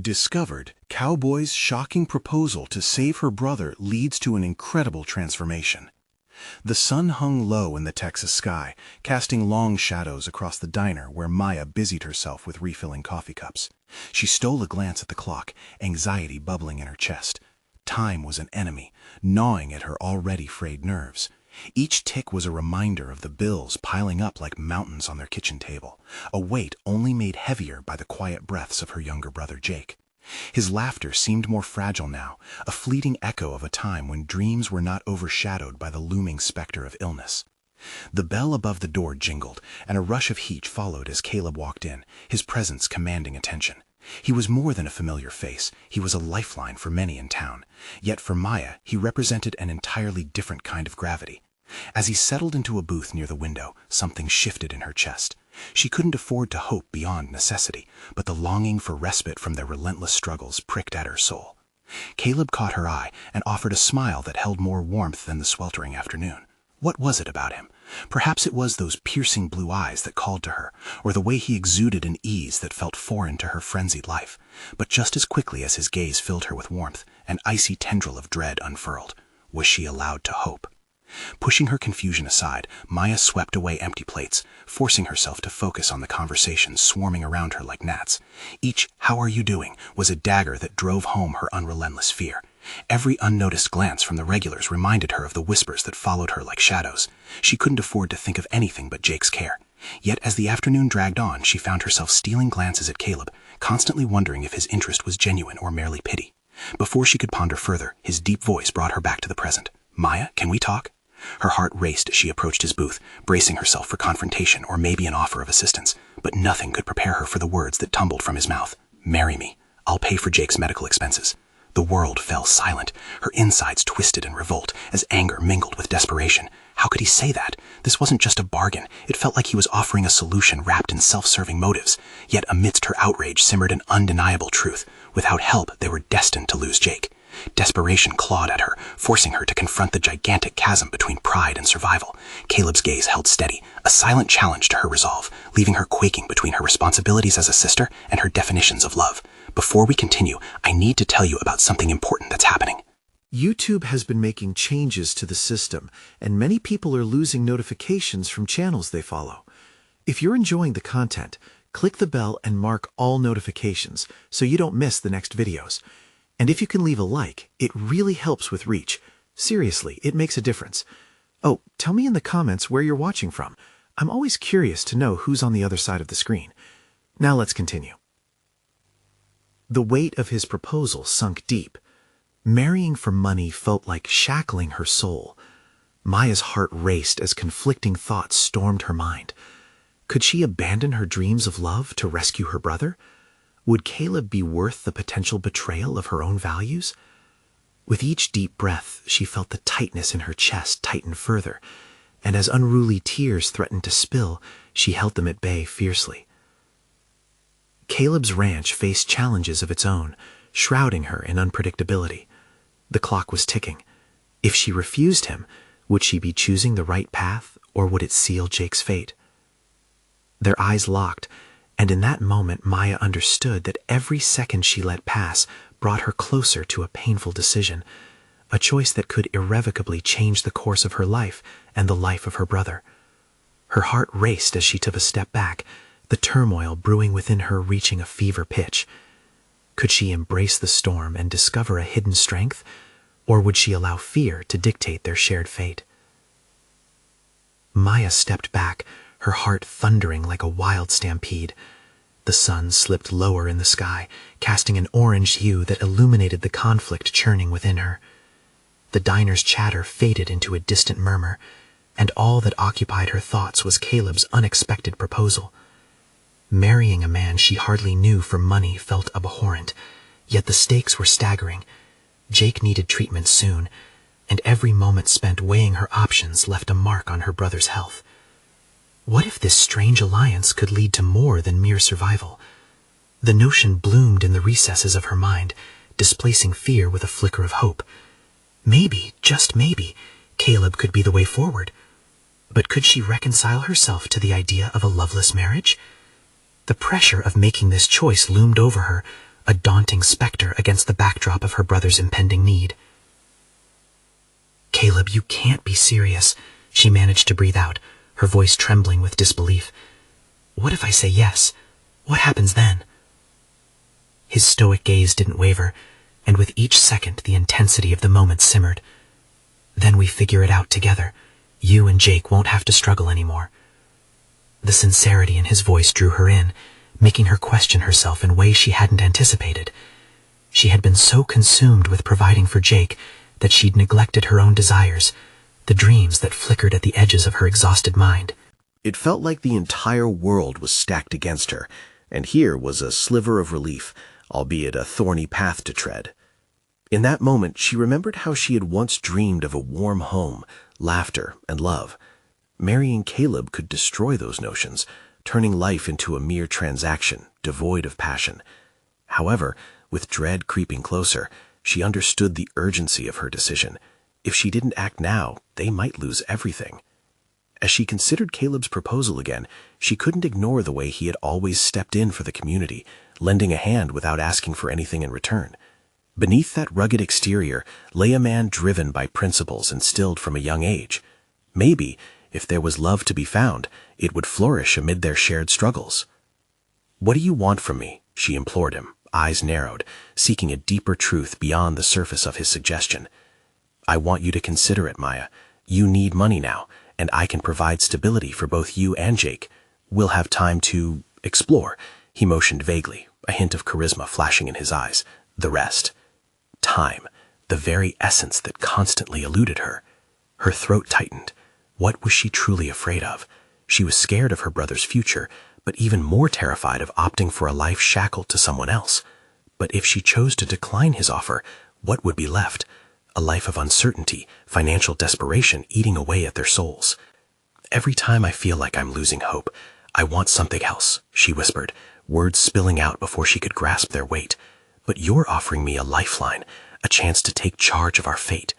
Discovered, Cowboy's shocking proposal to save her brother leads to an incredible transformation. The sun hung low in the Texas sky, casting long shadows across the diner where Maya busied herself with refilling coffee cups. She stole a glance at the clock, anxiety bubbling in her chest. Time was an enemy, gnawing at her already frayed nerves. Each tick was a reminder of the bills piling up like mountains on their kitchen table, a weight only made heavier by the quiet breaths of her younger brother Jake. His laughter seemed more fragile now, a fleeting echo of a time when dreams were not overshadowed by the looming specter of illness. The bell above the door jingled, and a rush of heat followed as Caleb walked in, his presence commanding attention. He was more than a familiar face, he was a lifeline for many in town. Yet for Maya, he represented an entirely different kind of gravity. As he settled into a booth near the window, something shifted in her chest. She couldn't afford to hope beyond necessity, but the longing for respite from their relentless struggles pricked at her soul. Caleb caught her eye and offered a smile that held more warmth than the sweltering afternoon. What was it about him? Perhaps it was those piercing blue eyes that called to her, or the way he exuded an ease that felt foreign to her frenzied life. But just as quickly as his gaze filled her with warmth, an icy tendril of dread unfurled. Was she allowed to hope? Pushing her confusion aside, Maya swept away empty plates, forcing herself to focus on the conversations swarming around her like gnats. Each "how are you doing" was a dagger that drove home her unrelentless fear. Every unnoticed glance from the regulars reminded her of the whispers that followed her like shadows. She couldn't afford to think of anything but Jake's care. Yet as the afternoon dragged on, she found herself stealing glances at Caleb, constantly wondering if his interest was genuine or merely pity. Before she could ponder further, his deep voice brought her back to the present. "Maya, can we talk?" Her heart raced as she approached his booth, bracing herself for confrontation or maybe an offer of assistance. But nothing could prepare her for the words that tumbled from his mouth. "Marry me. I'll pay for Jake's medical expenses." The world fell silent, her insides twisted in revolt as anger mingled with desperation. How could he say that? This wasn't just a bargain. It felt like he was offering a solution wrapped in self-serving motives. Yet amidst her outrage simmered an undeniable truth. Without help, they were destined to lose Jake. Desperation clawed at her, forcing her to confront the gigantic chasm between pride and survival. Caleb's gaze held steady, a silent challenge to her resolve, leaving her quaking between her responsibilities as a sister and her definitions of love. Before we continue, I need to tell you about something important that's happening. YouTube has been making changes to the system, and many people are losing notifications from channels they follow. If you're enjoying the content, click the bell and mark all notifications so you don't miss the next videos. And if you can leave a like, it really helps with reach. Seriously, it makes a difference. Oh, tell me in the comments where you're watching from. I'm always curious to know who's on the other side of the screen. Now let's continue. The weight of his proposal sunk deep. Marrying for money felt like shackling her soul. Maya's heart raced as conflicting thoughts stormed her mind. Could she abandon her dreams of love to rescue her brother? Would Caleb be worth the potential betrayal of her own values? With each deep breath, she felt the tightness in her chest tighten further, and as unruly tears threatened to spill, she held them at bay fiercely. Caleb's ranch faced challenges of its own, shrouding her in unpredictability. The clock was ticking. If she refused him, would she be choosing the right path, or would it seal Jake's fate? Their eyes locked, and in that moment Maya understood that every second she let pass brought her closer to a painful decision, a choice that could irrevocably change the course of her life and the life of her brother. Her heart raced as she took a step back, the turmoil brewing within her reaching a fever pitch. Could she embrace the storm and discover a hidden strength, or would she allow fear to dictate their shared fate? Maya stepped back, her heart thundering like a wild stampede. The sun slipped lower in the sky, casting an orange hue that illuminated the conflict churning within her. The diner's chatter faded into a distant murmur, and all that occupied her thoughts was Caleb's unexpected proposal. Marrying a man she hardly knew for money felt abhorrent, yet the stakes were staggering. Jake needed treatment soon, and every moment spent weighing her options left a mark on her brother's health. What if this strange alliance could lead to more than mere survival? The notion bloomed in the recesses of her mind, displacing fear with a flicker of hope. Maybe, just maybe, Caleb could be the way forward. But could she reconcile herself to the idea of a loveless marriage? The pressure of making this choice loomed over her, a daunting specter against the backdrop of her brother's impending need. "Caleb, you can't be serious," she managed to breathe out, her voice trembling with disbelief. "What if I say yes? What happens then?" His stoic gaze didn't waver, and with each second the intensity of the moment simmered. "Then we figure it out together. You and Jake won't have to struggle anymore." The sincerity in his voice drew her in, making her question herself in ways she hadn't anticipated. She had been so consumed with providing for Jake that she'd neglected her own desires, the dreams that flickered at the edges of her exhausted mind. It felt like the entire world was stacked against her, and here was a sliver of relief, albeit a thorny path to tread. In that moment, she remembered how she had once dreamed of a warm home, laughter, and love. Marrying Caleb could destroy those notions, turning life into a mere transaction, devoid of passion. However, with dread creeping closer, she understood the urgency of her decision. If she didn't act now, they might lose everything. As she considered Caleb's proposal again, she couldn't ignore the way he had always stepped in for the community, lending a hand without asking for anything in return. Beneath that rugged exterior lay a man driven by principles instilled from a young age. Maybe, if there was love to be found, it would flourish amid their shared struggles. "What do you want from me?" she implored him, eyes narrowed, seeking a deeper truth beyond the surface of his suggestion. "I want you to consider it, Maya. You need money now, and I can provide stability for both you and Jake. We'll have time to explore." He motioned vaguely, a hint of charisma flashing in his eyes. The rest. Time, the very essence that constantly eluded her. Her throat tightened. What was she truly afraid of? She was scared of her brother's future, but even more terrified of opting for a life shackled to someone else. But if she chose to decline his offer, what would be left? A life of uncertainty, financial desperation eating away at their souls. "Every time I feel like I'm losing hope, I want something else," she whispered, words spilling out before she could grasp their weight. "But you're offering me a lifeline, a chance to take charge of our fate."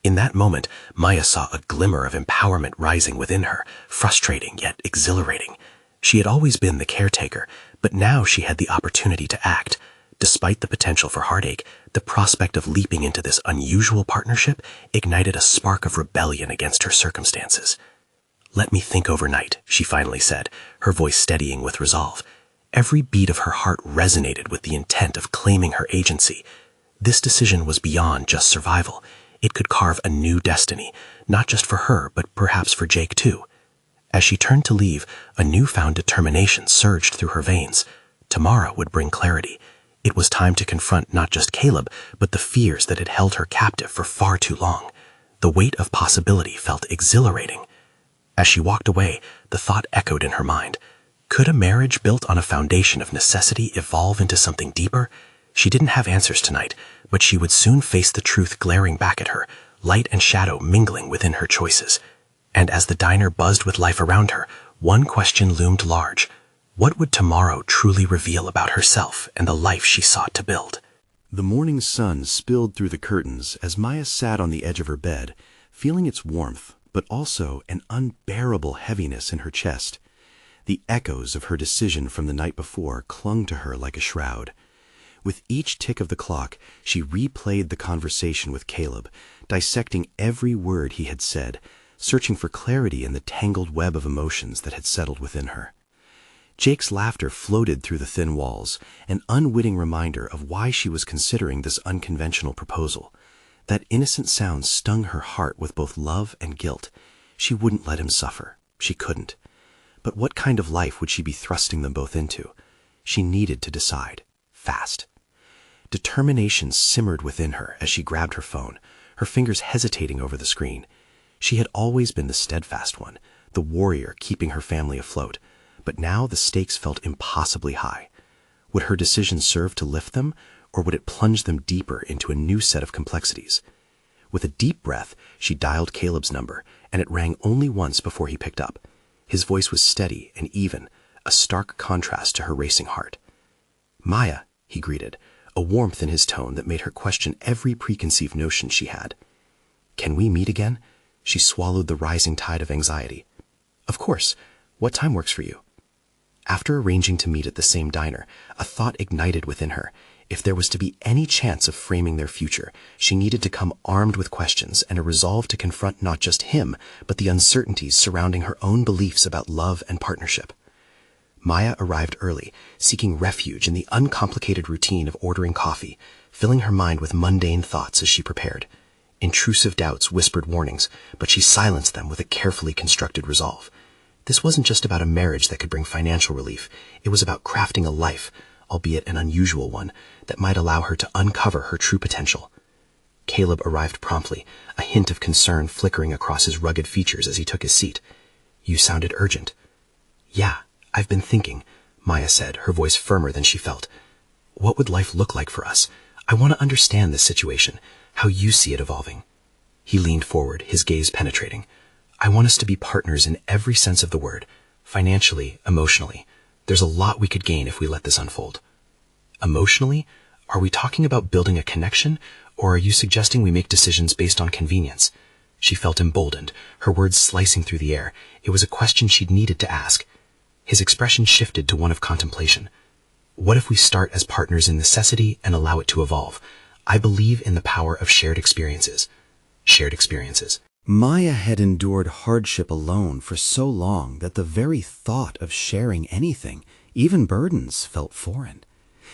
In that moment, Maya saw a glimmer of empowerment rising within her, frustrating yet exhilarating. She had always been the caretaker, but now she had the opportunity to act. Despite the potential for heartache, the prospect of leaping into this unusual partnership ignited a spark of rebellion against her circumstances. "Let me think overnight," she finally said, her voice steadying with resolve. Every beat of her heart resonated with the intent of claiming her agency. This decision was beyond just survival. It could carve a new destiny, not just for her, but perhaps for Jake too. As she turned to leave, a newfound determination surged through her veins. Tomorrow would bring clarity. It was time to confront not just Caleb, but the fears that had held her captive for far too long. The weight of possibility felt exhilarating. As she walked away, the thought echoed in her mind. Could a marriage built on a foundation of necessity evolve into something deeper? She didn't have answers tonight, but she would soon face the truth glaring back at her, light and shadow mingling within her choices. And as the diner buzzed with life around her, one question loomed large. What would tomorrow truly reveal about herself and the life she sought to build? The morning sun spilled through the curtains as Maya sat on the edge of her bed, feeling its warmth, but also an unbearable heaviness in her chest. The echoes of her decision from the night before clung to her like a shroud. With each tick of the clock, she replayed the conversation with Caleb, dissecting every word he had said, searching for clarity in the tangled web of emotions that had settled within her. Jake's laughter floated through the thin walls, an unwitting reminder of why she was considering this unconventional proposal. That innocent sound stung her heart with both love and guilt. She wouldn't let him suffer. She couldn't. But what kind of life would she be thrusting them both into? She needed to decide. Fast. Determination simmered within her as she grabbed her phone, her fingers hesitating over the screen. She had always been the steadfast one, the warrior keeping her family afloat, but now the stakes felt impossibly high. Would her decision serve to lift them, or would it plunge them deeper into a new set of complexities? With a deep breath, she dialed Caleb's number, and it rang only once before he picked up. His voice was steady and even, a stark contrast to her racing heart. "Maya," he greeted, a warmth in his tone that made her question every preconceived notion she had. "Can we meet again?" She swallowed the rising tide of anxiety. "Of course. What time works for you?" After arranging to meet at the same diner, a thought ignited within her. If there was to be any chance of framing their future, she needed to come armed with questions and a resolve to confront not just him, but the uncertainties surrounding her own beliefs about love and partnership. Maya arrived early, seeking refuge in the uncomplicated routine of ordering coffee, filling her mind with mundane thoughts as she prepared. Intrusive doubts whispered warnings, but she silenced them with a carefully constructed resolve. This wasn't just about a marriage that could bring financial relief. It was about crafting a life, albeit an unusual one, that might allow her to uncover her true potential. Caleb arrived promptly, a hint of concern flickering across his rugged features as he took his seat. "You sounded urgent." "Yeah, I've been thinking," Maya said, her voice firmer than she felt. "What would life look like for us? I want to understand this situation, how you see it evolving." He leaned forward, his gaze penetrating. "I want us to be partners in every sense of the word, financially, emotionally. There's a lot we could gain if we let this unfold." "Emotionally? Are we talking about building a connection, or are you suggesting we make decisions based on convenience?" She felt emboldened, her words slicing through the air. It was a question she'd needed to ask. His expression shifted to one of contemplation. "What if we start as partners in necessity and allow it to evolve? I believe in the power of shared experiences." Shared experiences. Maya had endured hardship alone for so long that the very thought of sharing anything, even burdens, felt foreign.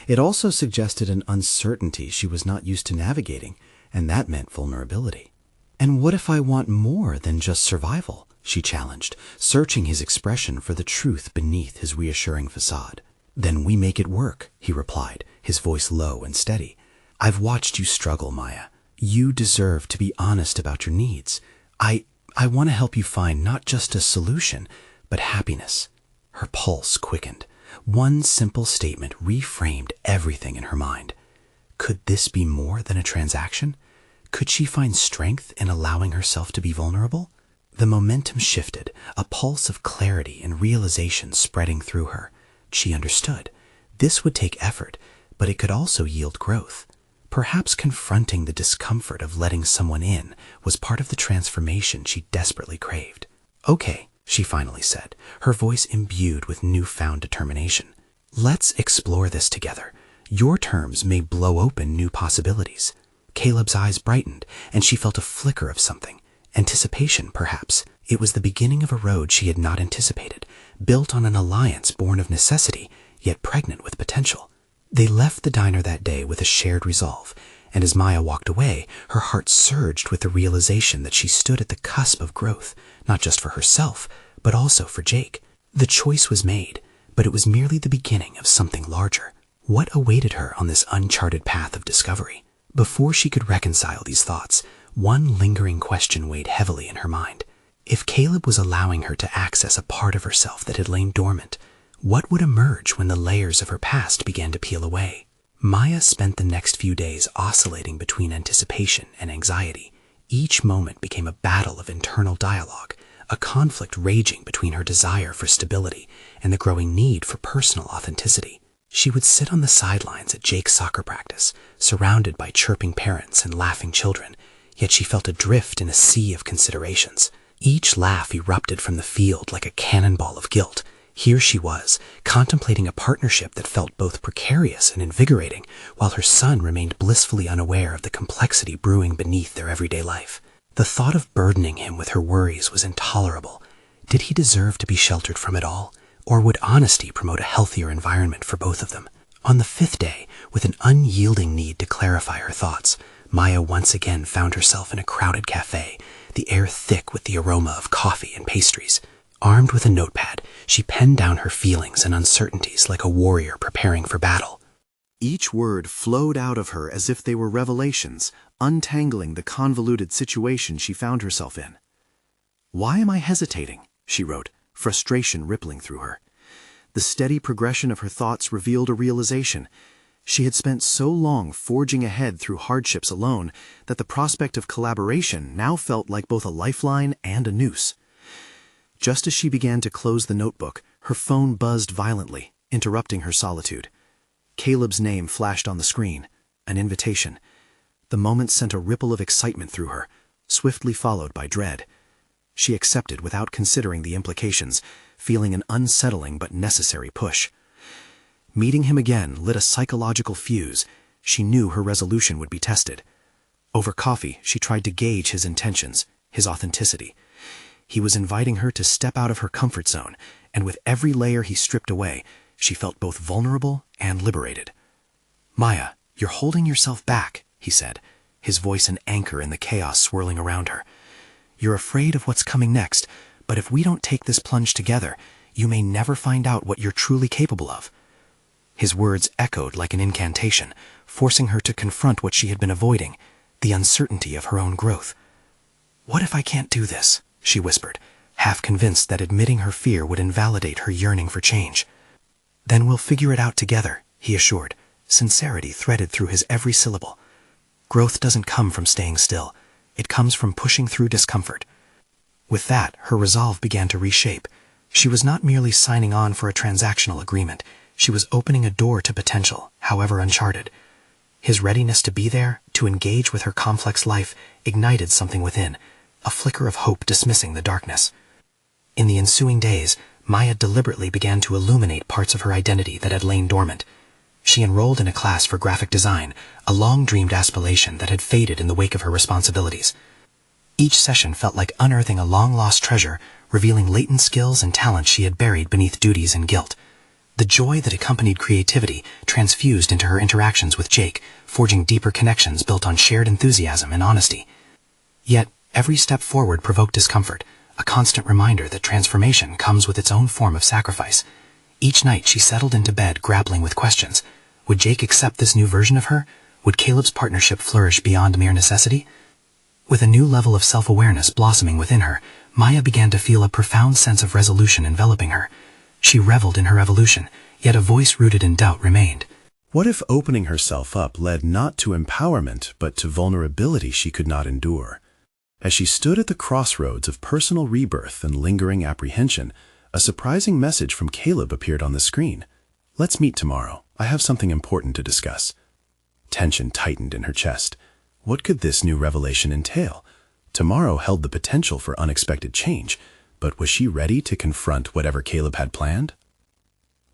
It also suggested an uncertainty she was not used to navigating, and that meant vulnerability. "And what if I want more than just survival?" she challenged, searching his expression for the truth beneath his reassuring facade. "Then we make it work," he replied, his voice low and steady. "I've watched you struggle, Maya. You deserve to be honest about your needs. I want to help you find not just a solution, but happiness." Her pulse quickened. One simple statement reframed everything in her mind. Could this be more than a transaction? Could she find strength in allowing herself to be vulnerable? The momentum shifted, a pulse of clarity and realization spreading through her. She understood. This would take effort, but it could also yield growth. Perhaps confronting the discomfort of letting someone in was part of the transformation she desperately craved. "Okay," she finally said, her voice imbued with newfound determination. "Let's explore this together. Your terms may blow open new possibilities." Caleb's eyes brightened, and she felt a flicker of something. Anticipation, perhaps. It was the beginning of a road she had not anticipated, built on an alliance born of necessity, yet pregnant with potential. They left the diner that day with a shared resolve, and as Maya walked away, her heart surged with the realization that she stood at the cusp of growth, not just for herself, but also for Jake. The choice was made, but it was merely the beginning of something larger. What awaited her on this uncharted path of discovery? Before she could reconcile these thoughts, one lingering question weighed heavily in her mind. If Caleb was allowing her to access a part of herself that had lain dormant, what would emerge when the layers of her past began to peel away? Maya spent the next few days oscillating between anticipation and anxiety. Each moment became a battle of internal dialogue, a conflict raging between her desire for stability and the growing need for personal authenticity. She would sit on the sidelines at Jake's soccer practice, surrounded by chirping parents and laughing children, yet she felt adrift in a sea of considerations. Each laugh erupted from the field like a cannonball of guilt. Here she was, contemplating a partnership that felt both precarious and invigorating, while her son remained blissfully unaware of the complexity brewing beneath their everyday life. The thought of burdening him with her worries was intolerable. Did he deserve to be sheltered from it all? Or would honesty promote a healthier environment for both of them? On the fifth day, with an unyielding need to clarify her thoughts, Maya once again found herself in a crowded cafe, the air thick with the aroma of coffee and pastries. Armed with a notepad, she penned down her feelings and uncertainties like a warrior preparing for battle. Each word flowed out of her as if they were revelations, untangling the convoluted situation she found herself in. "Why am I hesitating?" she wrote, frustration rippling through her. The steady progression of her thoughts revealed a realization. She had spent so long forging ahead through hardships alone that the prospect of collaboration now felt like both a lifeline and a noose. Just as she began to close the notebook, her phone buzzed violently, interrupting her solitude. Caleb's name flashed on the screen, an invitation. The moment sent a ripple of excitement through her, swiftly followed by dread. She accepted without considering the implications, feeling an unsettling but necessary push. Meeting him again lit a psychological fuse, She knew her resolution would be tested. Over coffee, she tried to gauge his intentions, his authenticity. He was inviting her to step out of her comfort zone, and with every layer he stripped away, she felt both vulnerable and liberated. "Maya, you're holding yourself back," he said, his voice an anchor in the chaos swirling around her. "You're afraid of what's coming next, but if we don't take this plunge together, you may never find out what you're truly capable of." His words echoed like an incantation, forcing her to confront what she had been avoiding, the uncertainty of her own growth. "What if I can't do this?" she whispered, half convinced that admitting her fear would invalidate her yearning for change. "Then we'll figure it out together," he assured, sincerity threaded through his every syllable. "Growth doesn't come from staying still. It comes from pushing through discomfort." With that, her resolve began to reshape. She was not merely signing on for a transactional agreement. She was opening a door to potential, however uncharted. His readiness to be there, to engage with her complex life, ignited something within, a flicker of hope dismissing the darkness. In the ensuing days, Maya deliberately began to illuminate parts of her identity that had lain dormant. She enrolled in a class for graphic design, a long-dreamed aspiration that had faded in the wake of her responsibilities. Each session felt like unearthing a long-lost treasure, revealing latent skills and talents she had buried beneath duties and guilt. The joy that accompanied creativity transfused into her interactions with Jake, forging deeper connections built on shared enthusiasm and honesty. Yet, every step forward provoked discomfort, a constant reminder that transformation comes with its own form of sacrifice. Each night she settled into bed grappling with questions. Would Jake accept this new version of her? Would Caleb's partnership flourish beyond mere necessity? With a new level of self-awareness blossoming within her, Maya began to feel a profound sense of resolution enveloping her. She reveled in her evolution, yet a voice rooted in doubt remained. What if opening herself up led not to empowerment, but to vulnerability she could not endure? As she stood at the crossroads of personal rebirth and lingering apprehension, a surprising message from Caleb appeared on the screen. "Let's meet tomorrow. I have something important to discuss." Tension tightened in her chest. What could this new revelation entail? Tomorrow held the potential for unexpected change, but was she ready to confront whatever Caleb had planned?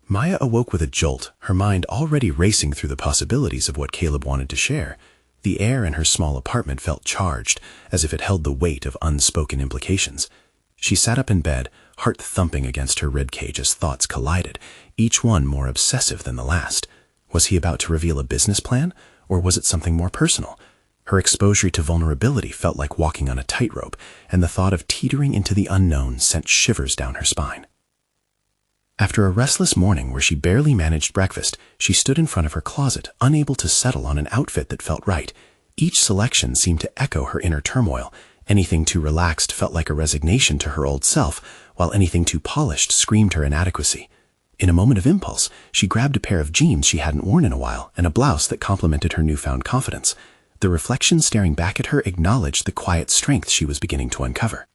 Maya awoke with a jolt, her mind already racing through the possibilities of what Caleb wanted to share. The air in her small apartment felt charged, as if it held the weight of unspoken implications. She sat up in bed, heart thumping against her ribcage as thoughts collided, each one more obsessive than the last. Was he about to reveal a business plan, or was it something more personal? Her exposure to vulnerability felt like walking on a tightrope, and the thought of teetering into the unknown sent shivers down her spine. After a restless morning where she barely managed breakfast, she stood in front of her closet, unable to settle on an outfit that felt right. Each selection seemed to echo her inner turmoil. Anything too relaxed felt like a resignation to her old self, while anything too polished screamed her inadequacy. In a moment of impulse, she grabbed a pair of jeans she hadn't worn in a while and a blouse that complemented her newfound confidence. The reflection staring back at her acknowledged the quiet strength she was beginning to uncover.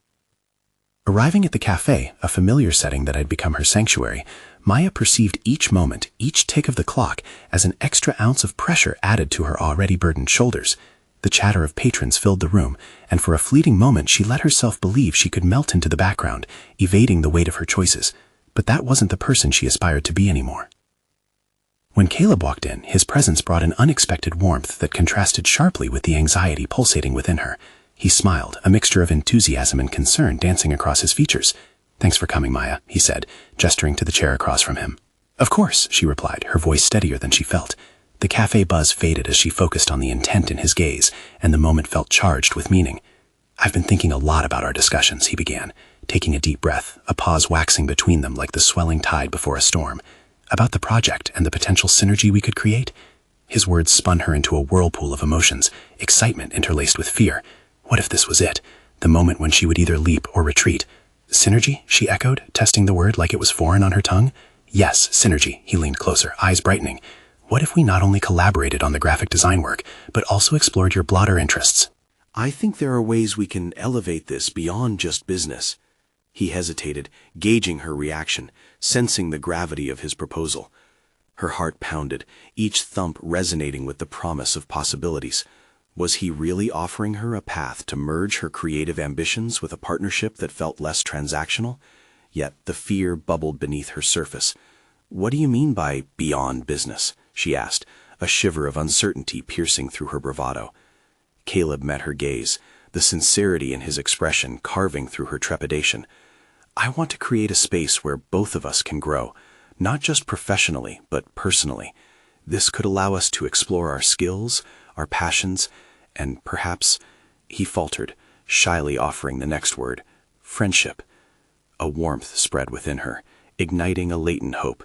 Arriving at the cafe, a familiar setting that had become her sanctuary, Maya perceived each moment, each tick of the clock, as an extra ounce of pressure added to her already burdened shoulders. The chatter of patrons filled the room, and for a fleeting moment she let herself believe she could melt into the background, evading the weight of her choices. But that wasn't the person she aspired to be anymore. When Caleb walked in, his presence brought an unexpected warmth that contrasted sharply with the anxiety pulsating within her. He smiled, a mixture of enthusiasm and concern dancing across his features. "Thanks for coming, Maya," he said, gesturing to the chair across from him. "Of course," she replied, her voice steadier than she felt. The cafe buzz faded as she focused on the intent in his gaze, and the moment felt charged with meaning. "I've been thinking a lot about our discussions," he began, taking a deep breath, a pause waxing between them like the swelling tide before a storm. "About the project and the potential synergy we could create." His words spun her into a whirlpool of emotions, excitement interlaced with fear. What if this was it? The moment when she would either leap or retreat. "Synergy?" she echoed, testing the word like it was foreign on her tongue. "Yes, synergy." He leaned closer, eyes brightening. "What if we not only collaborated on the graphic design work, but also explored your broader interests?" "I think there are ways we can elevate this beyond just business." He hesitated, gauging her reaction, sensing the gravity of his proposal. Her heart pounded, each thump resonating with the promise of possibilities. Was he really offering her a path to merge her creative ambitions with a partnership that felt less transactional? Yet the fear bubbled beneath her surface. "What do you mean by beyond business?" she asked, a shiver of uncertainty piercing through her bravado. Caleb met her gaze, the sincerity in his expression carving through her trepidation. I want to create a space where both of us can grow, not just professionally, but personally. This could allow us to explore our skills, our passions, and perhaps, he faltered, shyly offering the next word, friendship. A warmth spread within her, igniting a latent hope.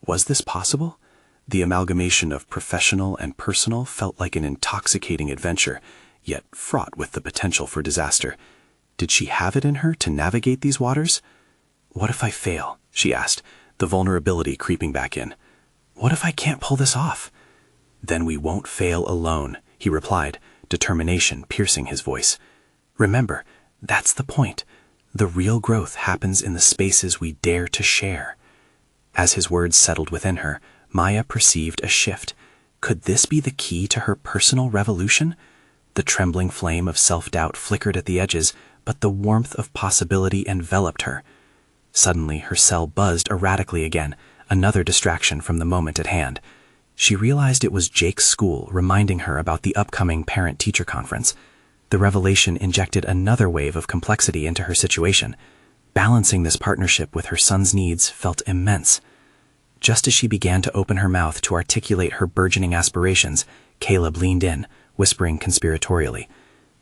Was this possible? The amalgamation of professional and personal felt like an intoxicating adventure, yet fraught with the potential for disaster. Did she have it in her to navigate these waters? What if I fail? She asked, the vulnerability creeping back in. What if I can't pull this off? Then we won't fail alone, he replied, determination piercing his voice. Remember, that's the point. The real growth happens in the spaces we dare to share. As his words settled within her, Maya perceived a shift. Could this be the key to her personal revolution? The trembling flame of self-doubt flickered at the edges, but the warmth of possibility enveloped her. Suddenly, her cell buzzed erratically again, another distraction from the moment at hand. She realized it was Jake's school reminding her about the upcoming parent-teacher conference. The revelation injected another wave of complexity into her situation. Balancing this partnership with her son's needs felt immense. Just as she began to open her mouth to articulate her burgeoning aspirations, Caleb leaned in, whispering conspiratorially,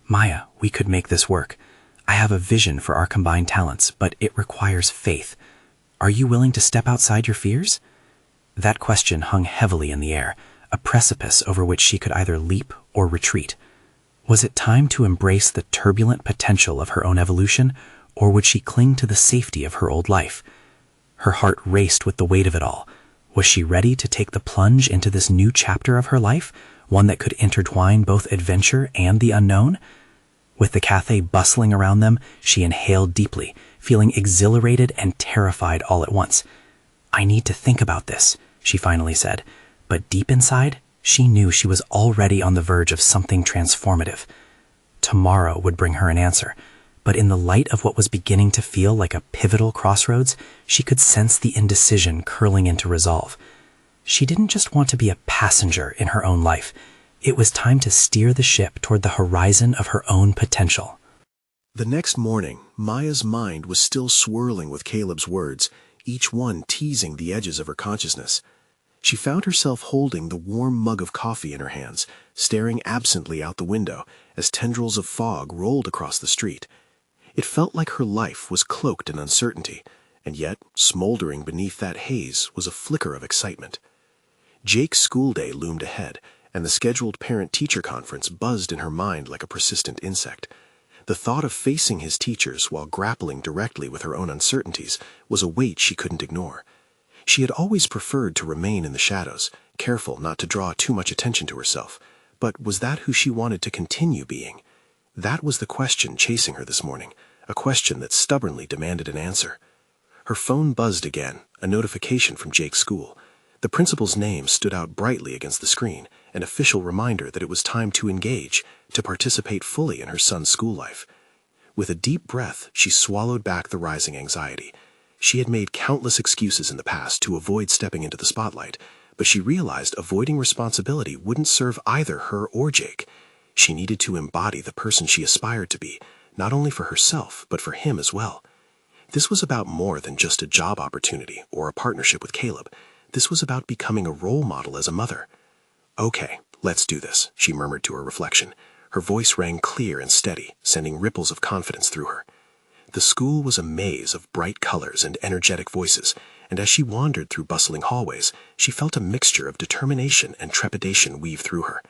Maya, we could make this work. I have a vision for our combined talents, but it requires faith. Are you willing to step outside your fears? That question hung heavily in the air, a precipice over which she could either leap or retreat. Was it time to embrace the turbulent potential of her own evolution, or would she cling to the safety of her old life? Her heart raced with the weight of it all. Was she ready to take the plunge into this new chapter of her life, one that could intertwine both adventure and the unknown? With the cafe bustling around them, she inhaled deeply, feeling exhilarated and terrified all at once. I need to think about this, she finally said, but deep inside, she knew she was already on the verge of something transformative. Tomorrow would bring her an answer, but in the light of what was beginning to feel like a pivotal crossroads, she could sense the indecision curling into resolve. She didn't just want to be a passenger in her own life. It was time to steer the ship toward the horizon of her own potential. The next morning, Maya's mind was still swirling with Caleb's words, each one teasing the edges of her consciousness. She found herself holding the warm mug of coffee in her hands, staring absently out the window as tendrils of fog rolled across the street. It felt like her life was cloaked in uncertainty, and yet, smoldering beneath that haze was a flicker of excitement. Jake's school day loomed ahead, and the scheduled parent-teacher conference buzzed in her mind like a persistent insect. The thought of facing his teachers while grappling directly with her own uncertainties was a weight she couldn't ignore. She had always preferred to remain in the shadows, careful not to draw too much attention to herself. But was that who she wanted to continue being? That was the question chasing her this morning, a question that stubbornly demanded an answer. Her phone buzzed again, a notification from Jake's school. The principal's name stood out brightly against the screen, an official reminder that it was time to engage, to participate fully in her son's school life. With a deep breath, she swallowed back the rising anxiety. She had made countless excuses in the past to avoid stepping into the spotlight, but she realized avoiding responsibility wouldn't serve either her or Jake. She needed to embody the person she aspired to be, not only for herself, but for him as well. This was about more than just a job opportunity or a partnership with Caleb. This was about becoming a role model as a mother. Okay, let's do this, she murmured to her reflection. Her voice rang clear and steady, sending ripples of confidence through her. The school was a maze of bright colors and energetic voices, and as she wandered through bustling hallways, she felt a mixture of determination and trepidation weave through her.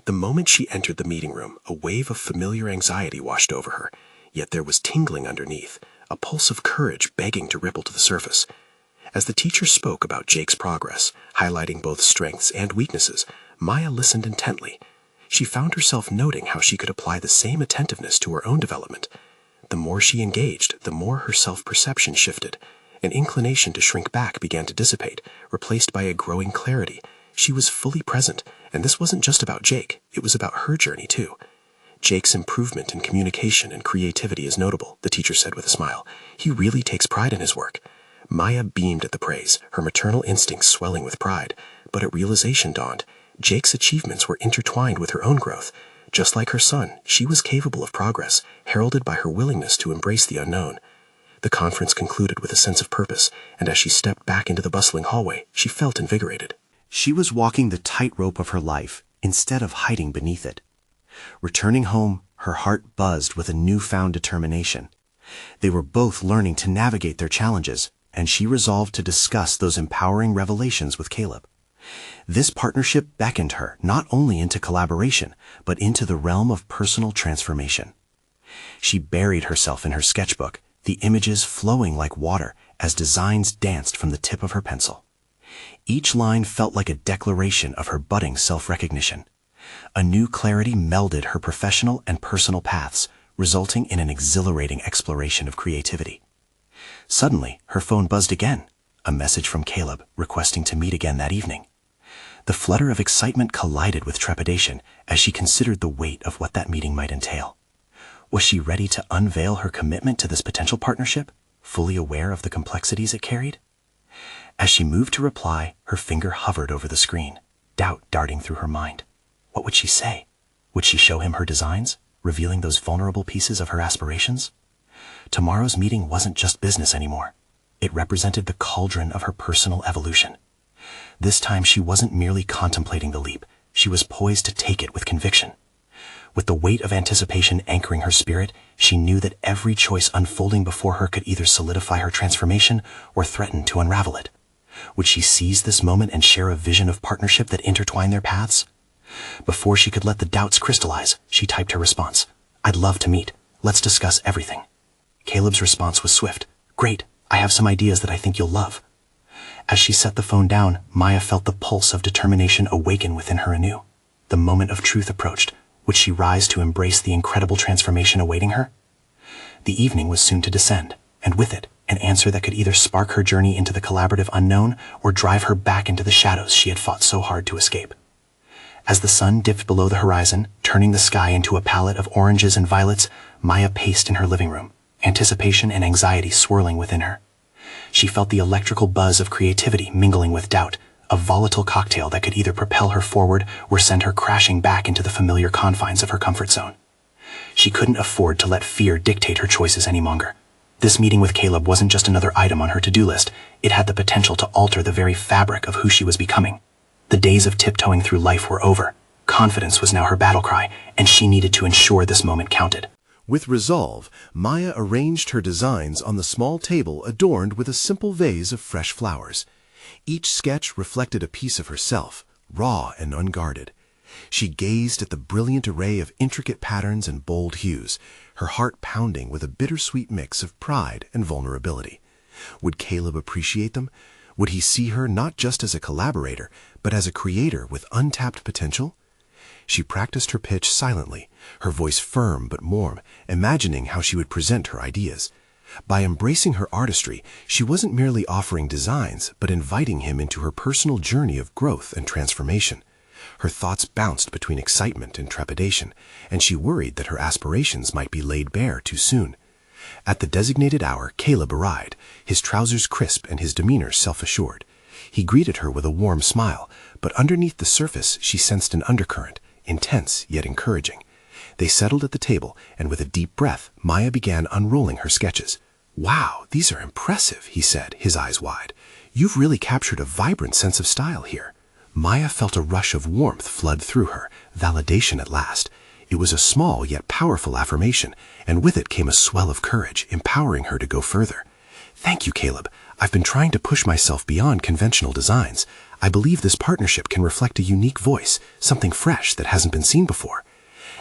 The moment she entered the meeting room, a wave of familiar anxiety washed over her, yet there was tingling underneath, a pulse of courage begging to ripple to the surface. As the teacher spoke about Jake's progress, highlighting both strengths and weaknesses, Maya listened intently. She found herself noting how she could apply the same attentiveness to her own development. The more she engaged, the more her self-perception shifted. An inclination to shrink back began to dissipate, replaced by a growing clarity. She was fully present, and this wasn't just about Jake, it was about her journey too. Jake's improvement in communication and creativity is notable, the teacher said with a smile. He really takes pride in his work. Maya beamed at the praise, her maternal instincts swelling with pride, but a realization dawned. Jake's achievements were intertwined with her own growth. Just like her son, she was capable of progress, heralded by her willingness to embrace the unknown. The conference concluded with a sense of purpose, and as she stepped back into the bustling hallway, she felt invigorated. She was walking the tightrope of her life instead of hiding beneath it. Returning home, her heart buzzed with a newfound determination. They were both learning to navigate their challenges, and she resolved to discuss those empowering revelations with Caleb. This partnership beckoned her not only into collaboration, but into the realm of personal transformation. She buried herself in her sketchbook, the images flowing like water as designs danced from the tip of her pencil. Each line felt like a declaration of her budding self-recognition. A new clarity melded her professional and personal paths, resulting in an exhilarating exploration of creativity. Suddenly, her phone buzzed again, a message from Caleb requesting to meet again that evening. The flutter of excitement collided with trepidation as she considered the weight of what that meeting might entail. Was she ready to unveil her commitment to this potential partnership, fully aware of the complexities it carried? As she moved to reply, her finger hovered over the screen, doubt darting through her mind. What would she say? Would she show him her designs, revealing those vulnerable pieces of her aspirations? Tomorrow's meeting wasn't just business anymore. It represented the cauldron of her personal evolution. This time she wasn't merely contemplating the leap, she was poised to take it with conviction. With the weight of anticipation anchoring her spirit, she knew that every choice unfolding before her could either solidify her transformation or threaten to unravel it. Would she seize this moment and share a vision of partnership that intertwined their paths? Before she could let the doubts crystallize, she typed her response. "I'd love to meet. Let's discuss everything." Caleb's response was swift. "Great, I have some ideas that I think you'll love." As she set the phone down, Maya felt the pulse of determination awaken within her anew. The moment of truth approached. Would she rise to embrace the incredible transformation awaiting her? The evening was soon to descend, and with it, an answer that could either spark her journey into the collaborative unknown or drive her back into the shadows she had fought so hard to escape. As the sun dipped below the horizon, turning the sky into a palette of oranges and violets, Maya paced in her living room, anticipation and anxiety swirling within her. She felt the electrical buzz of creativity mingling with doubt, a volatile cocktail that could either propel her forward or send her crashing back into the familiar confines of her comfort zone. She couldn't afford to let fear dictate her choices any longer. This meeting with Caleb wasn't just another item on her to-do list. It had the potential to alter the very fabric of who she was becoming. The days of tiptoeing through life were over. Confidence was now her battle cry, and she needed to ensure this moment counted. With resolve, Maya arranged her designs on the small table adorned with a simple vase of fresh flowers. Each sketch reflected a piece of herself, raw and unguarded. She gazed at the brilliant array of intricate patterns and bold hues, her heart pounding with a bittersweet mix of pride and vulnerability. Would Caleb appreciate them? Would he see her not just as a collaborator, but as a creator with untapped potential? She practiced her pitch silently, her voice firm but warm, imagining how she would present her ideas. By embracing her artistry, she wasn't merely offering designs, but inviting him into her personal journey of growth and transformation. Her thoughts bounced between excitement and trepidation, and she worried that her aspirations might be laid bare too soon. At the designated hour, Caleb arrived, his trousers crisp and his demeanor self-assured. He greeted her with a warm smile, but underneath the surface she sensed an undercurrent, intense yet encouraging. They settled at the table, and with a deep breath, Maya began unrolling her sketches. "Wow, these are impressive," he said, his eyes wide. "You've really captured a vibrant sense of style here." Maya felt a rush of warmth flood through her, validation at last. It was a small yet powerful affirmation, and with it came a swell of courage, empowering her to go further. "Thank you, Caleb. I've been trying to push myself beyond conventional designs. I believe this partnership can reflect a unique voice, something fresh that hasn't been seen before."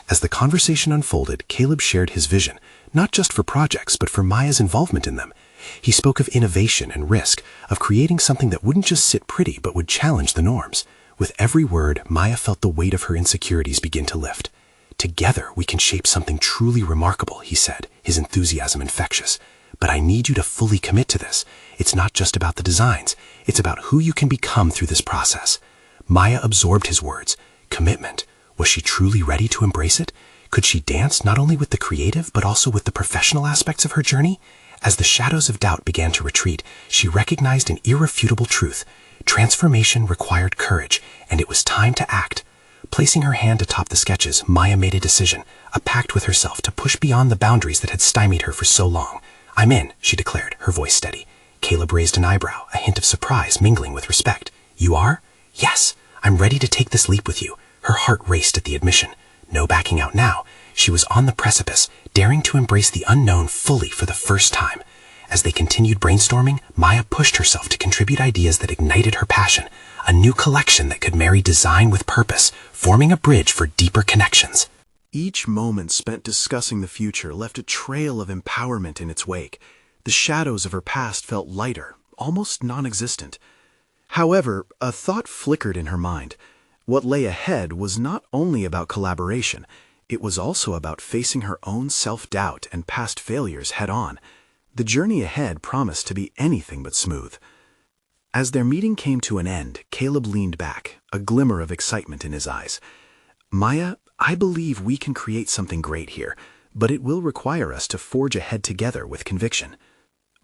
As the conversation unfolded, Caleb shared his vision, not just for projects, but for Maya's involvement in them. He spoke of innovation and risk, of creating something that wouldn't just sit pretty, but would challenge the norms. With every word, Maya felt the weight of her insecurities begin to lift. "Together, we can shape something truly remarkable," he said, his enthusiasm infectious. "But I need you to fully commit to this. It's not just about the designs. It's about who you can become through this process." Maya absorbed his words. Commitment. Was she truly ready to embrace it? Could she dance not only with the creative, but also with the professional aspects of her journey? As the shadows of doubt began to retreat, she recognized an irrefutable truth. Transformation required courage, and it was time to act. Placing her hand atop the sketches, Maya made a decision, a pact with herself to push beyond the boundaries that had stymied her for so long. "I'm in," she declared, her voice steady. Caleb raised an eyebrow, a hint of surprise mingling with respect. "You are?" "Yes, I'm ready to take this leap with you." Her heart raced at the admission. No backing out now. She was on the precipice, daring to embrace the unknown fully for the first time. As they continued brainstorming, Maya pushed herself to contribute ideas that ignited her passion, a new collection that could marry design with purpose, forming a bridge for deeper connections. Each moment spent discussing the future left a trail of empowerment in its wake. The shadows of her past felt lighter, almost non-existent. However, a thought flickered in her mind. What lay ahead was not only about collaboration, it was also about facing her own self-doubt and past failures head-on. The journey ahead promised to be anything but smooth. As their meeting came to an end, Caleb leaned back, a glimmer of excitement in his eyes. "Maya, I believe we can create something great here, but it will require us to forge ahead together with conviction."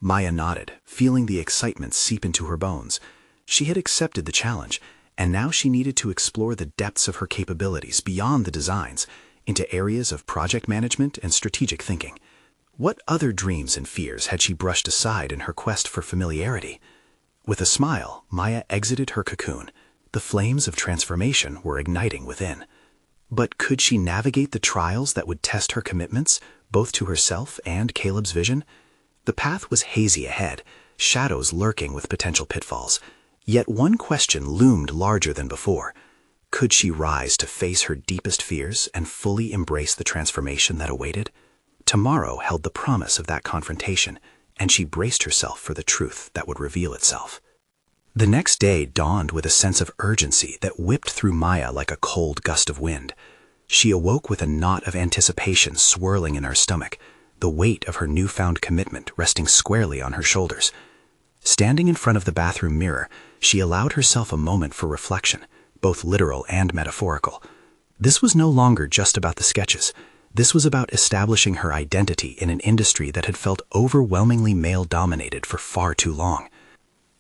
Maya nodded, feeling the excitement seep into her bones. She had accepted the challenge, and now she needed to explore the depths of her capabilities beyond the designs, into areas of project management and strategic thinking. What other dreams and fears had she brushed aside in her quest for familiarity? With a smile, Maya exited her cocoon. The flames of transformation were igniting within. But could she navigate the trials that would test her commitments, both to herself and Caleb's vision? The path was hazy ahead, shadows lurking with potential pitfalls. Yet one question loomed larger than before. Could she rise to face her deepest fears and fully embrace the transformation that awaited? Tomorrow held the promise of that confrontation, and she braced herself for the truth that would reveal itself. The next day dawned with a sense of urgency that whipped through Maya like a cold gust of wind. She awoke with a knot of anticipation swirling in her stomach, the weight of her newfound commitment resting squarely on her shoulders. Standing in front of the bathroom mirror, she allowed herself a moment for reflection, both literal and metaphorical. This was no longer just about the sketches. This was about establishing her identity in an industry that had felt overwhelmingly male-dominated for far too long.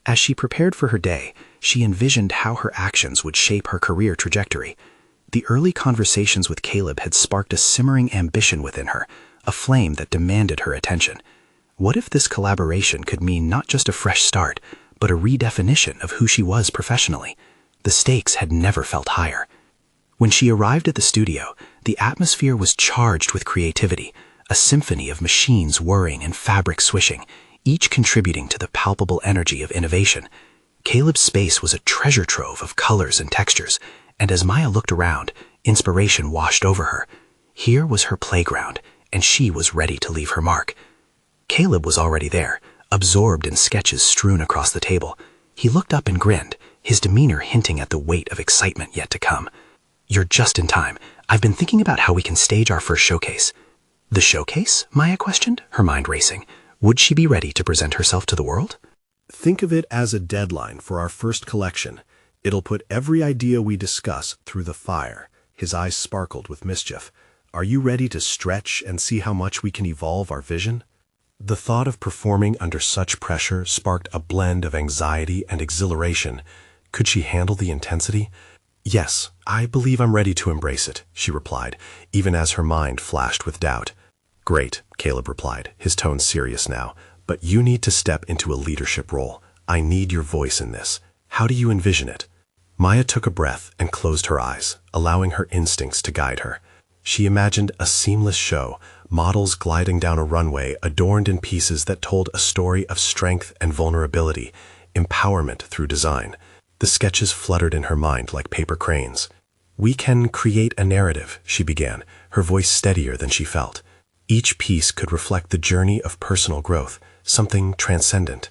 As she prepared for her day, she envisioned how her actions would shape her career trajectory. The early conversations with Caleb had sparked a simmering ambition within her, a flame that demanded her attention. What if this collaboration could mean not just a fresh start, but a redefinition of who she was professionally? The stakes had never felt higher. When she arrived at the studio, the atmosphere was charged with creativity, a symphony of machines whirring and fabric swishing, each contributing to the palpable energy of innovation. Caleb's space was a treasure trove of colors and textures, and as Maya looked around, inspiration washed over her. Here was her playground, and she was ready to leave her mark. Caleb was already there, absorbed in sketches strewn across the table. He looked up and grinned, his demeanor hinting at the weight of excitement yet to come. "You're just in time. I've been thinking about how we can stage our first showcase." "The showcase?" Maya questioned, her mind racing. Would she be ready to present herself to the world? Think of it as a deadline for our first collection. It'll put every idea we discuss through the fire. His eyes sparkled with mischief. Are you ready to stretch and see how much we can evolve our vision? The thought of performing under such pressure sparked a blend of anxiety and exhilaration. Could she handle the intensity? "Yes, I believe I'm ready to embrace it," she replied, even as her mind flashed with doubt. "Great," Caleb replied, his tone serious now, "but you need to step into a leadership role. I need your voice in this. How do you envision it?" Maya took a breath and closed her eyes, allowing her instincts to guide her. She imagined a seamless show, models gliding down a runway adorned in pieces that told a story of strength and vulnerability, empowerment through design. The sketches fluttered in her mind like paper cranes. "We can create a narrative," she began, her voice steadier than she felt. Each piece could reflect the journey of personal growth, something transcendent.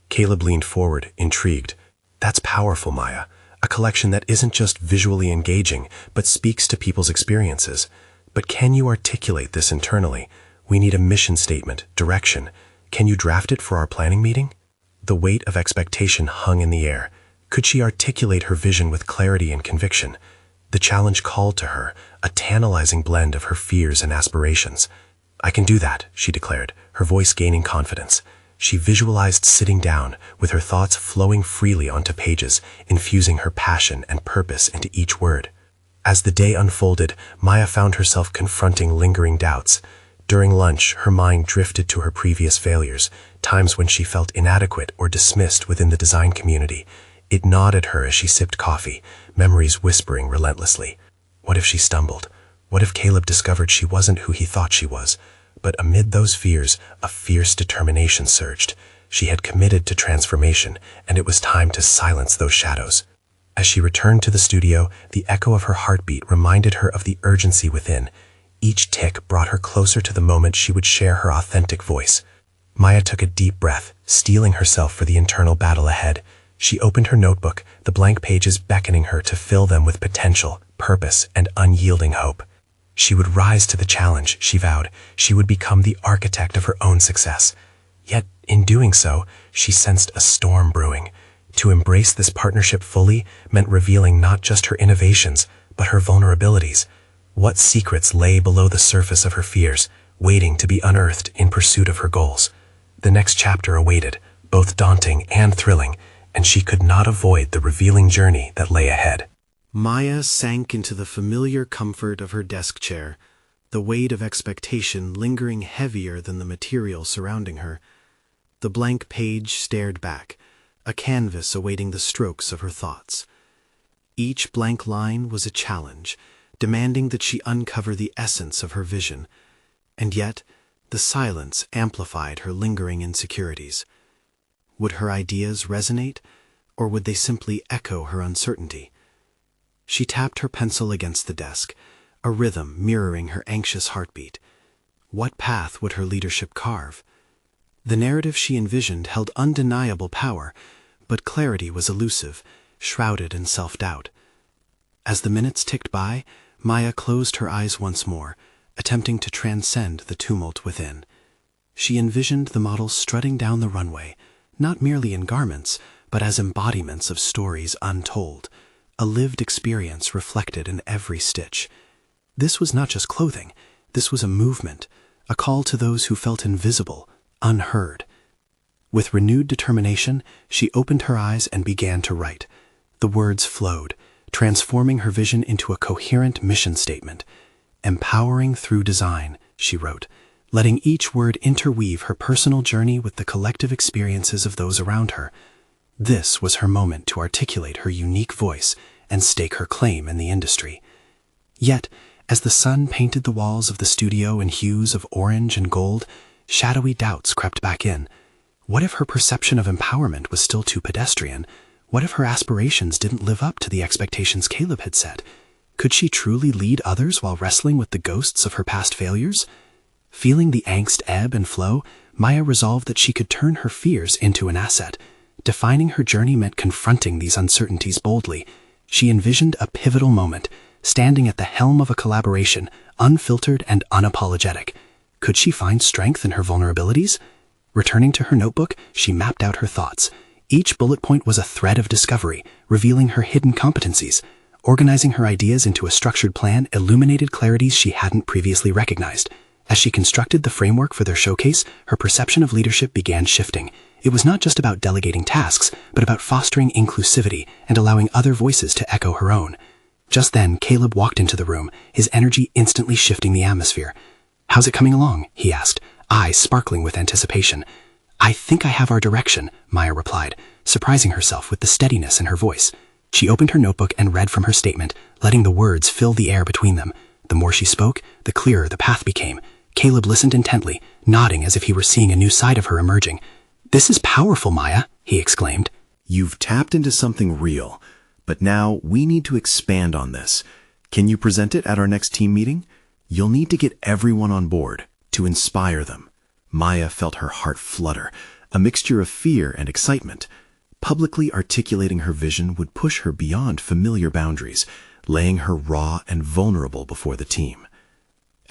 Caleb leaned forward, intrigued. "That's powerful, Maya. A collection that isn't just visually engaging, but speaks to people's experiences. But can you articulate this internally? We need a mission statement, direction. Can you draft it for our planning meeting?" The weight of expectation hung in the air. Could she articulate her vision with clarity and conviction? The challenge called to her, a tantalizing blend of her fears and aspirations. "I can do that," she declared, her voice gaining confidence. She visualized sitting down, with her thoughts flowing freely onto pages, infusing her passion and purpose into each word. As the day unfolded, Maya found herself confronting lingering doubts. During lunch, her mind drifted to her previous failures, times when she felt inadequate or dismissed within the design community. It gnawed at her as she sipped coffee, memories whispering relentlessly. What if she stumbled? What if Caleb discovered she wasn't who he thought she was? But amid those fears, a fierce determination surged. She had committed to transformation, and it was time to silence those shadows. As she returned to the studio, the echo of her heartbeat reminded her of the urgency within. Each tick brought her closer to the moment she would share her authentic voice. Maya took a deep breath, steeling herself for the internal battle ahead. She opened her notebook, the blank pages beckoning her to fill them with potential, purpose, and unyielding hope. She would rise to the challenge, she vowed. She would become the architect of her own success. Yet, in doing so, she sensed a storm brewing. To embrace this partnership fully meant revealing not just her innovations, but her vulnerabilities. What secrets lay below the surface of her fears, waiting to be unearthed in pursuit of her goals? The next chapter awaited, both daunting and thrilling, and she could not avoid the revealing journey that lay ahead. Maya sank into the familiar comfort of her desk chair, the weight of expectation lingering heavier than the material surrounding her. The blank page stared back, a canvas awaiting the strokes of her thoughts. Each blank line was a challenge, demanding that she uncover the essence of her vision, and yet the silence amplified her lingering insecurities. Would her ideas resonate, or would they simply echo her uncertainty? She tapped her pencil against the desk, a rhythm mirroring her anxious heartbeat. What path would her leadership carve? The narrative she envisioned held undeniable power, but clarity was elusive, shrouded in self-doubt. As the minutes ticked by, Maya closed her eyes once more, attempting to transcend the tumult within. She envisioned the models strutting down the runway, not merely in garments, but as embodiments of stories untold, a lived experience reflected in every stitch. This was not just clothing, this was a movement, a call to those who felt invisible, unheard. With renewed determination, she opened her eyes and began to write. The words flowed, transforming her vision into a coherent mission statement. Empowering through design, she wrote, letting each word interweave her personal journey with the collective experiences of those around her. This was her moment to articulate her unique voice and stake her claim in the industry. Yet, as the sun painted the walls of the studio in hues of orange and gold, shadowy doubts crept back in. What if her perception of empowerment was still too pedestrian? What if her aspirations didn't live up to the expectations Caleb had set? Could she truly lead others while wrestling with the ghosts of her past failures? Feeling the angst ebb and flow, Maya resolved that she could turn her fears into an asset. Defining her journey meant confronting these uncertainties boldly. She envisioned a pivotal moment, standing at the helm of a collaboration, unfiltered and unapologetic. Could she find strength in her vulnerabilities? Returning to her notebook, she mapped out her thoughts. Each bullet point was a thread of discovery, revealing her hidden competencies. Organizing her ideas into a structured plan illuminated clarities she hadn't previously recognized. As she constructed the framework for their showcase, her perception of leadership began shifting. It was not just about delegating tasks, but about fostering inclusivity and allowing other voices to echo her own. Just then, Caleb walked into the room, his energy instantly shifting the atmosphere. "How's it coming along?" he asked, eyes sparkling with anticipation. "I think I have our direction," Maya replied, surprising herself with the steadiness in her voice. She opened her notebook and read from her statement, letting the words fill the air between them. The more she spoke, the clearer the path became. Caleb listened intently, nodding as if he were seeing a new side of her emerging. "This is powerful, Maya," he exclaimed. You've tapped into something real, but now we need to expand on this. Can you present it at our next team meeting? You'll need to get everyone on board, to inspire them. Maya felt her heart flutter, a mixture of fear and excitement. Publicly articulating her vision would push her beyond familiar boundaries, laying her raw and vulnerable before the team.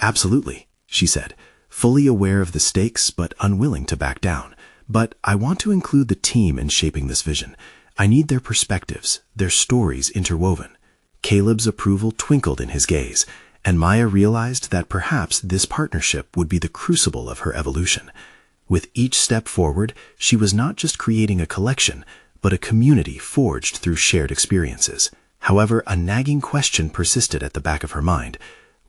"Absolutely," she said, fully aware of the stakes but unwilling to back down. "But I want to include the team in shaping this vision. I need their perspectives, their stories interwoven." Caleb's approval twinkled in his gaze, and Maya realized that perhaps this partnership would be the crucible of her evolution. With each step forward, she was not just creating a collection, but a community forged through shared experiences. However, a nagging question persisted at the back of her mind.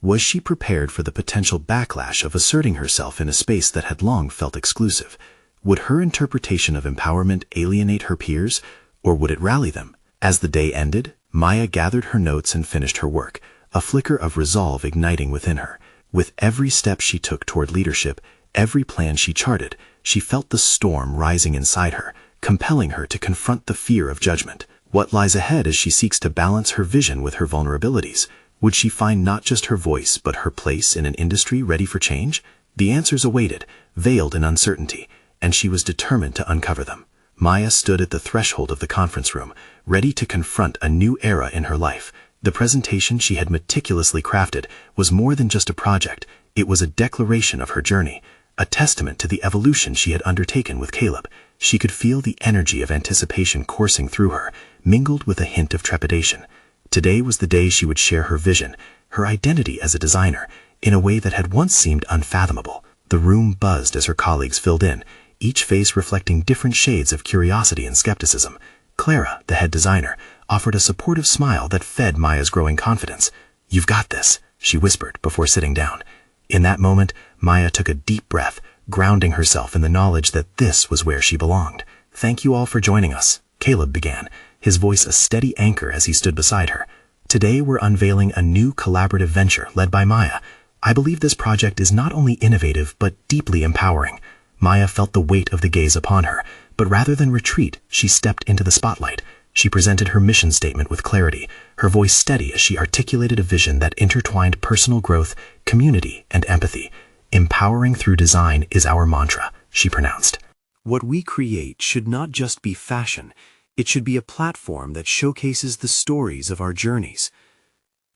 Was she prepared for the potential backlash of asserting herself in a space that had long felt exclusive? Would her interpretation of empowerment alienate her peers, or would it rally them? As the day ended, Maya gathered her notes and finished her work, a flicker of resolve igniting within her. With every step she took toward leadership, every plan she charted, she felt the storm rising inside her, compelling her to confront the fear of judgment. What lies ahead as she seeks to balance her vision with her vulnerabilities? Would she find not just her voice, but her place in an industry ready for change? The answers awaited, veiled in uncertainty, and she was determined to uncover them. Maya stood at the threshold of the conference room, ready to confront a new era in her life. The presentation she had meticulously crafted was more than just a project. It was a declaration of her journey, a testament to the evolution she had undertaken with Caleb. She could feel the energy of anticipation coursing through her, mingled with a hint of trepidation. Today was the day she would share her vision, her identity as a designer, in a way that had once seemed unfathomable. The room buzzed as her colleagues filled in, each face reflecting different shades of curiosity and skepticism. Clara, the head designer, offered a supportive smile that fed Maya's growing confidence. "You've got this," she whispered before sitting down. In that moment, Maya took a deep breath, grounding herself in the knowledge that this was where she belonged. "Thank you all for joining us," Caleb began, his voice a steady anchor as he stood beside her. "Today we're unveiling a new collaborative venture led by Maya. I believe this project is not only innovative, but deeply empowering." Maya felt the weight of the gaze upon her, but rather than retreat, she stepped into the spotlight. She presented her mission statement with clarity, her voice steady as she articulated a vision that intertwined personal growth, community, and empathy. "Empowering through design is our mantra," she pronounced. "What we create should not just be fashion. It should be a platform that showcases the stories of our journeys."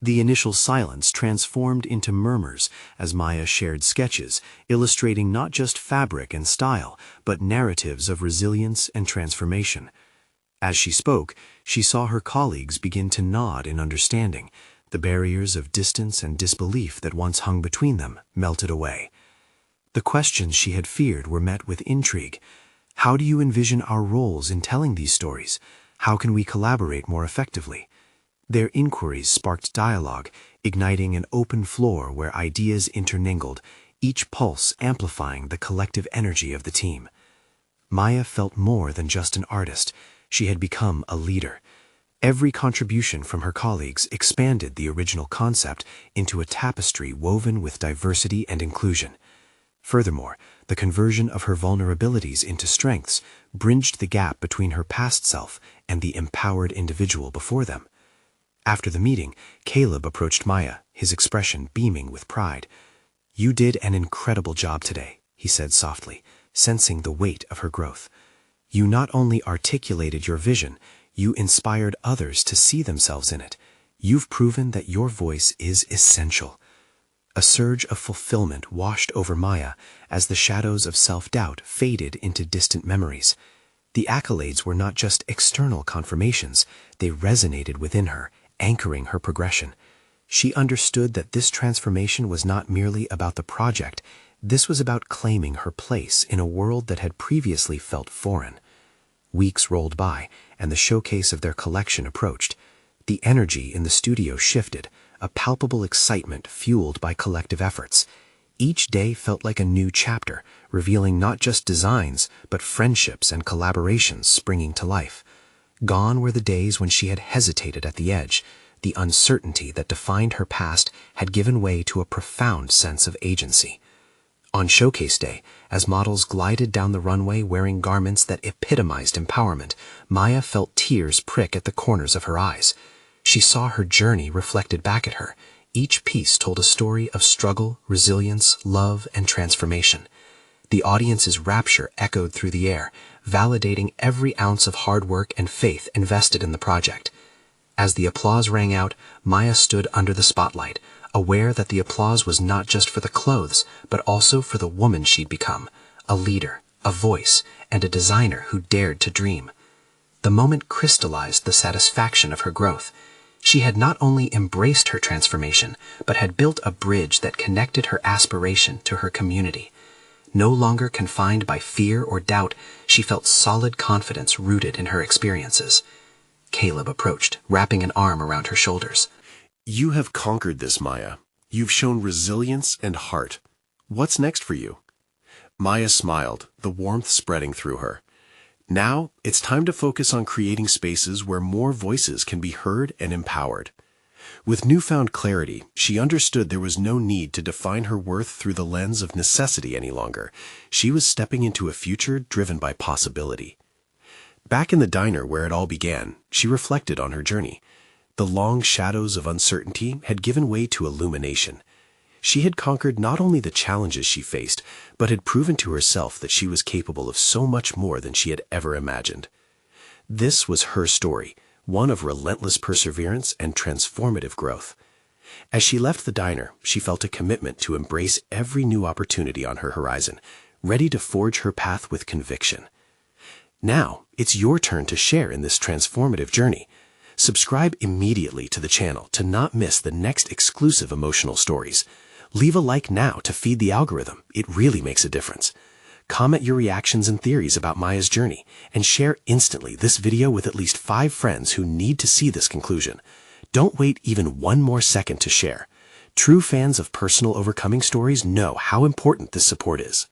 The initial silence transformed into murmurs as Maya shared sketches, illustrating not just fabric and style, but narratives of resilience and transformation. As she spoke, she saw her colleagues begin to nod in understanding. The barriers of distance and disbelief that once hung between them melted away. The questions she had feared were met with intrigue. How do you envision our roles in telling these stories? How can we collaborate more effectively? Their inquiries sparked dialogue, igniting an open floor where ideas intermingled, each pulse amplifying the collective energy of the team. Maya felt more than just an artist. She had become a leader. Every contribution from her colleagues expanded the original concept into a tapestry woven with diversity and inclusion. Furthermore, the conversion of her vulnerabilities into strengths bridged the gap between her past self and the empowered individual before them. After the meeting, Caleb approached Maya, his expression beaming with pride. "You did an incredible job today," he said softly, sensing the weight of her growth. "You not only articulated your vision, you inspired others to see themselves in it. You've proven that your voice is essential." A surge of fulfillment washed over Maya as the shadows of self-doubt faded into distant memories. The accolades were not just external confirmations, they resonated within her, anchoring her progression. She understood that this transformation was not merely about the project, this was about claiming her place in a world that had previously felt foreign. Weeks rolled by, and the showcase of their collection approached. The energy in the studio shifted, a palpable excitement fueled by collective efforts. Each day felt like a new chapter, revealing not just designs, but friendships and collaborations springing to life. Gone were the days when she had hesitated at the edge. The uncertainty that defined her past had given way to a profound sense of agency. On showcase day, as models glided down the runway wearing garments that epitomized empowerment, Maya felt tears prick at the corners of her eyes. She saw her journey reflected back at her. Each piece told a story of struggle, resilience, love, and transformation. The audience's rapture echoed through the air, validating every ounce of hard work and faith invested in the project. As the applause rang out, Maya stood under the spotlight, aware that the applause was not just for the clothes, but also for the woman she'd become, a leader, a voice, and a designer who dared to dream. The moment crystallized the satisfaction of her growth. She had not only embraced her transformation, but had built a bridge that connected her aspiration to her community. No longer confined by fear or doubt, she felt solid confidence rooted in her experiences. Caleb approached, wrapping an arm around her shoulders. You have conquered this, Maya. You've shown resilience and heart. What's next for you? Maya smiled, the warmth spreading through her. Now, it's time to focus on creating spaces where more voices can be heard and empowered. With newfound clarity, she understood there was no need to define her worth through the lens of necessity any longer. She was stepping into a future driven by possibility. Back in the diner where it all began, she reflected on her journey. The long shadows of uncertainty had given way to illumination. She had conquered not only the challenges she faced, but had proven to herself that she was capable of so much more than she had ever imagined. This was her story, one of relentless perseverance and transformative growth. As she left the diner, she felt a commitment to embrace every new opportunity on her horizon, ready to forge her path with conviction. Now, it's your turn to share in this transformative journey. Subscribe immediately to the channel to not miss the next exclusive emotional stories. Leave a like now to feed the algorithm. It really makes a difference. Comment your reactions and theories about Maya's journey, and share instantly this video with at least 5 friends who need to see this conclusion. Don't wait even one more second to share. True fans of personal overcoming stories know how important this support is.